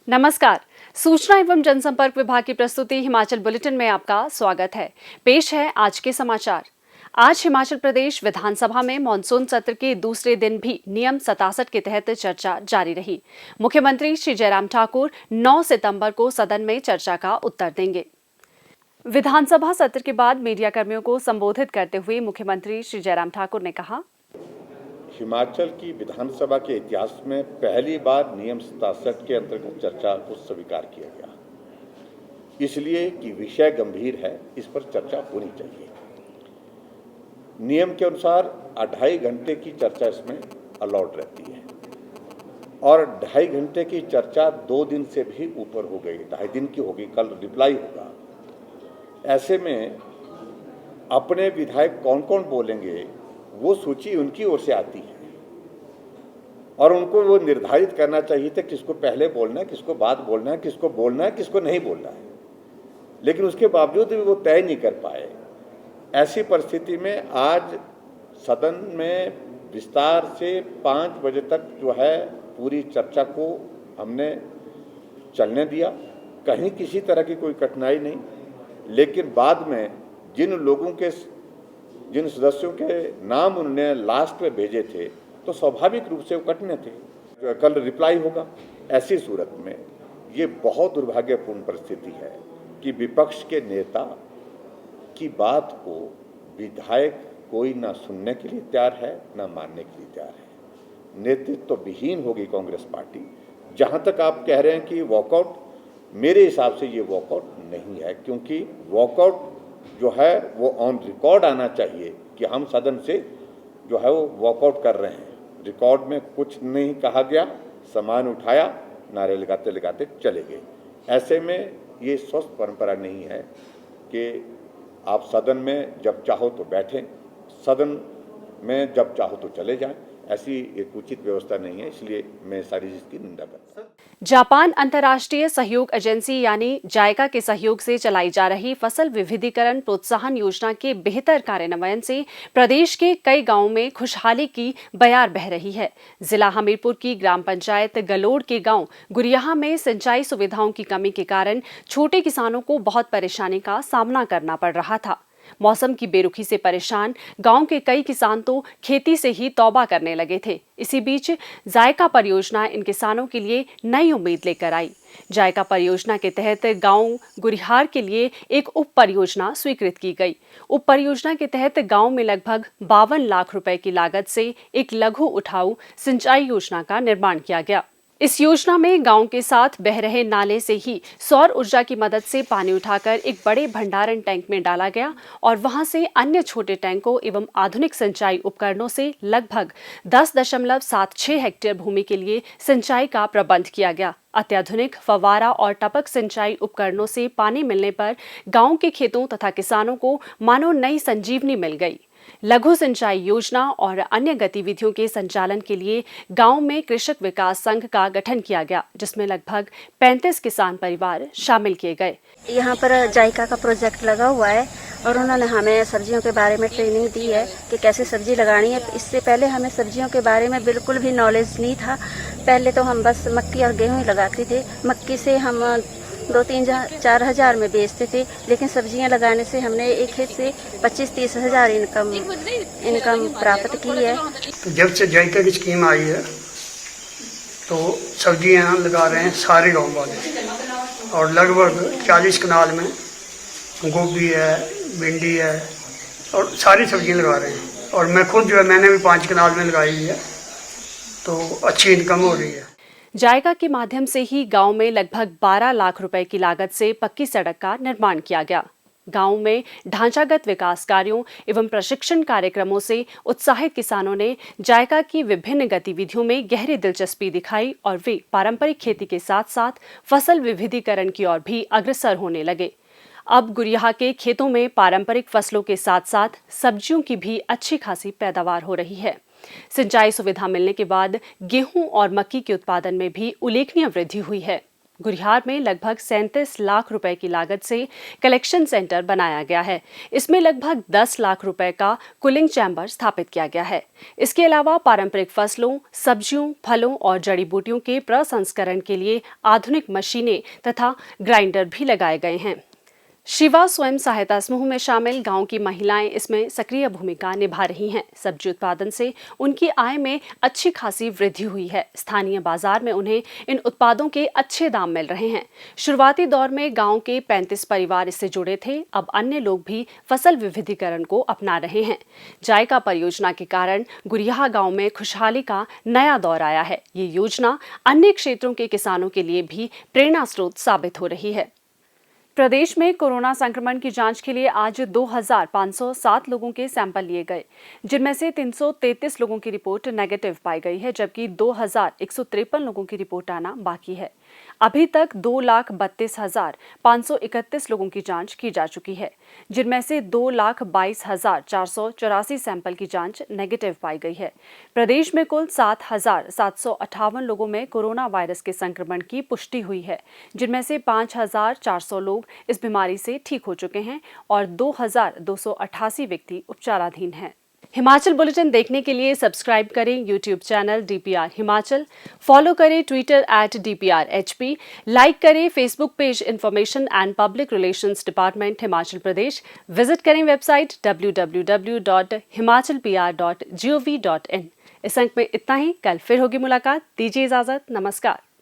नमस्कार। सूचना एवं जनसंपर्क विभाग की प्रस्तुति हिमाचल बुलेटिन में आपका स्वागत है। पेश है आज के समाचार। आज हिमाचल प्रदेश विधानसभा में मानसून सत्र के दूसरे दिन भी नियम 67 के तहत चर्चा जारी रही। मुख्यमंत्री श्री जयराम ठाकुर 9 सितंबर को सदन में चर्चा का उत्तर देंगे। विधानसभा सत्र के बाद मीडिया कर्मियों को संबोधित करते हुए मुख्यमंत्री श्री जयराम ठाकुर ने कहा, हिमाचल की विधानसभा के इतिहास में पहली बार नियम 67 के अंतर्गत चर्चा को स्वीकार किया गया, इसलिए कि विषय गंभीर है, इस पर चर्चा होनी चाहिए। नियम के अनुसार 2.5 घंटे की चर्चा इसमें अलाउड रहती है और 2.5 घंटे की चर्चा 2 दिन से भी ऊपर हो गई, 2.5 दिन की होगी, कल रिप्लाई होगा। ऐसे में अपने विधायक कौन कौन बोलेंगे वो सूची उनकी ओर से आती है और उनको वो निर्धारित करना चाहिए था किसको पहले बोलना है, किसको बाद बोलना है, किसको बोलना है, किसको नहीं बोलना है, लेकिन उसके बावजूद भी वो तय नहीं कर पाए। ऐसी परिस्थिति में आज सदन में विस्तार से 5 बजे तक जो है पूरी चर्चा को हमने चलने दिया, कहीं किसी तरह की कोई कठिनाई नहीं। लेकिन बाद में जिन सदस्यों के नाम उन्होंने लास्ट में भेजे थे तो स्वाभाविक रूप से वो कटने थे, कल रिप्लाई होगा। ऐसी सूरत में ये बहुत दुर्भाग्यपूर्ण परिस्थिति है कि विपक्ष के नेता की बात को विधायक कोई ना सुनने के लिए तैयार है ना मानने के लिए तैयार है। नेतृत्व तो विहीन होगी कांग्रेस पार्टी। जहाँ तक आप कह रहे हैं कि वॉकआउट, मेरे हिसाब से ये वॉकआउट नहीं है, क्योंकि वॉकआउट जो है वो ऑन रिकॉर्ड आना चाहिए कि हम सदन से जो है वो वॉकआउट कर रहे हैं। रिकॉर्ड में कुछ नहीं कहा गया, सामान उठाया, नारे लगाते लगाते चले गए। ऐसे में ये स्वस्थ परंपरा नहीं है कि आप सदन में जब चाहो तो बैठें, सदन में जब चाहो तो चले जाएं। ऐसी एक उचित व्यवस्था नहीं है, इसलिए मैं सारी चीज की निंदा करता हूं। जापान अंतर्राष्ट्रीय सहयोग एजेंसी यानी जायका के सहयोग से चलाई जा रही फसल विविधीकरण प्रोत्साहन योजना के बेहतर कार्यान्वयन से प्रदेश के कई गांवों में खुशहाली की बयार बह रही है। जिला हमीरपुर की ग्राम पंचायत गलोड़ के गांव गुरियाहा में सिंचाई सुविधाओं की कमी के कारण छोटे किसानों को बहुत परेशानी का सामना करना पड़ रहा था। मौसम की बेरुखी से परेशान गांव के कई किसान तो खेती से ही तौबा करने लगे थे। इसी बीच जायका परियोजना इन किसानों के लिए नई उम्मीद लेकर आई। जायका परियोजना के तहत गांव गुरिहार के लिए एक उप परियोजना स्वीकृत की गई। उप परियोजना के तहत गांव में लगभग 52 लाख रुपए की लागत से एक लघु उठाऊ सिंचाई योजना का निर्माण किया गया। इस योजना में गांव के साथ बह रहे नाले से ही सौर ऊर्जा की मदद से पानी उठाकर एक बड़े भंडारण टैंक में डाला गया और वहां से अन्य छोटे टैंकों एवं आधुनिक सिंचाई उपकरणों से लगभग 10.76 हेक्टेयर भूमि के लिए सिंचाई का प्रबंध किया गया। अत्याधुनिक फव्वारा और टपक सिंचाई उपकरणों से पानी मिलने पर गांव के खेतों तथा किसानों को मानो नई संजीवनी मिल गई। लघु सिंचाई योजना और अन्य गतिविधियों के संचालन के लिए गांव में कृषक विकास संघ का गठन किया गया, जिसमें लगभग 35 किसान परिवार शामिल किए गए। यहाँ पर जायका का प्रोजेक्ट लगा हुआ है और उन्होंने हमें सब्जियों के बारे में ट्रेनिंग दी है कि कैसे सब्जी लगानी है। इससे पहले हमें सब्जियों के बारे में बिल्कुल भी नॉलेज नहीं था। पहले तो हम बस मक्की और गेहूं ही लगाते थे। मक्की से हम 2-3-4 हज़ार में बेचते थे, लेकिन सब्जियां लगाने से हमने एक खेत से 25-30 हज़ार इनकम प्राप्त की है। तो जब से जायका की स्कीम आई है तो सब्जियां लगा रहे हैं सारे गांव वाले और लगभग 40 कनाल में गोभी है, भिंडी है और सारी सब्जियां लगा रहे हैं। और मैं खुद जो है मैंने भी 5 कनाल में लगाई है, तो अच्छी इनकम हो रही है। जायका के माध्यम से ही गांव में लगभग 12 लाख रुपए की लागत से पक्की सड़क का निर्माण किया गया। गांव में ढांचागत विकास कार्यों एवं प्रशिक्षण कार्यक्रमों से उत्साहित किसानों ने जायका की विभिन्न गतिविधियों में गहरी दिलचस्पी दिखाई और वे पारंपरिक खेती के साथ साथ फसल विविधीकरण की ओर भी अग्रसर होने लगे। अब गुरियाहा के खेतों में पारंपरिक फसलों के साथ साथ सब्जियों की भी अच्छी खासी पैदावार हो रही है। सिंचाई सुविधा मिलने के बाद गेहूं और मक्की के उत्पादन में भी उल्लेखनीय वृद्धि हुई है। गुरिहार में लगभग 37 लाख रुपए की लागत से कलेक्शन सेंटर बनाया गया है। इसमें लगभग 10 लाख रुपए का कूलिंग चैम्बर स्थापित किया गया है। इसके अलावा पारंपरिक फसलों, सब्जियों, फलों और जड़ी बूटियों के प्रसंस्करण के लिए आधुनिक मशीनें तथा ग्राइंडर भी लगाए गए हैं। शिवा स्वयं सहायता समूह में शामिल गांव की महिलाएं इसमें सक्रिय भूमिका निभा रही हैं। सब्जी उत्पादन से उनकी आय में अच्छी खासी वृद्धि हुई है। स्थानीय बाजार में उन्हें इन उत्पादों के अच्छे दाम मिल रहे हैं। शुरुआती दौर में गांव के 35 परिवार इससे जुड़े थे। अब अन्य लोग भी फसल विविधीकरण को अपना रहे हैं। जायका परियोजना के कारण गुरिहा गांव में खुशहाली का नया दौर आया है। ये योजना अन्य क्षेत्रों के किसानों के लिए भी प्रेरणा स्रोत साबित हो रही है। प्रदेश में कोरोना संक्रमण की जांच के लिए आज 2507 लोगों के सैंपल लिए गए, जिनमें से 333 लोगों की रिपोर्ट नेगेटिव पाई गई है, जबकि 2153 लोगों की रिपोर्ट आना बाकी है। अभी तक 2,32,531 लोगों की जांच की जा चुकी है, जिनमें से 2,22,484 सैंपल की जांच नेगेटिव पाई गई है। प्रदेश में कुल 7,758 लोगों में कोरोना वायरस के संक्रमण की पुष्टि हुई है, जिनमें से 5,400 लोग इस बीमारी से ठीक हो चुके हैं और 2,288 व्यक्ति उपचाराधीन हैं। हिमाचल बुलेटिन देखने के लिए सब्सक्राइब करें YouTube channel DPR Himachal, follow करें ट्विटर @DPRHP, लाइक करें Facebook page information and public relations department Himachal Pradesh, visit करें वेबसाइट www.himachalpr.gov.in। इस अंक में इतना ही। कल फिर होगी मुलाकात। दीजिए इजाजत। नमस्कार।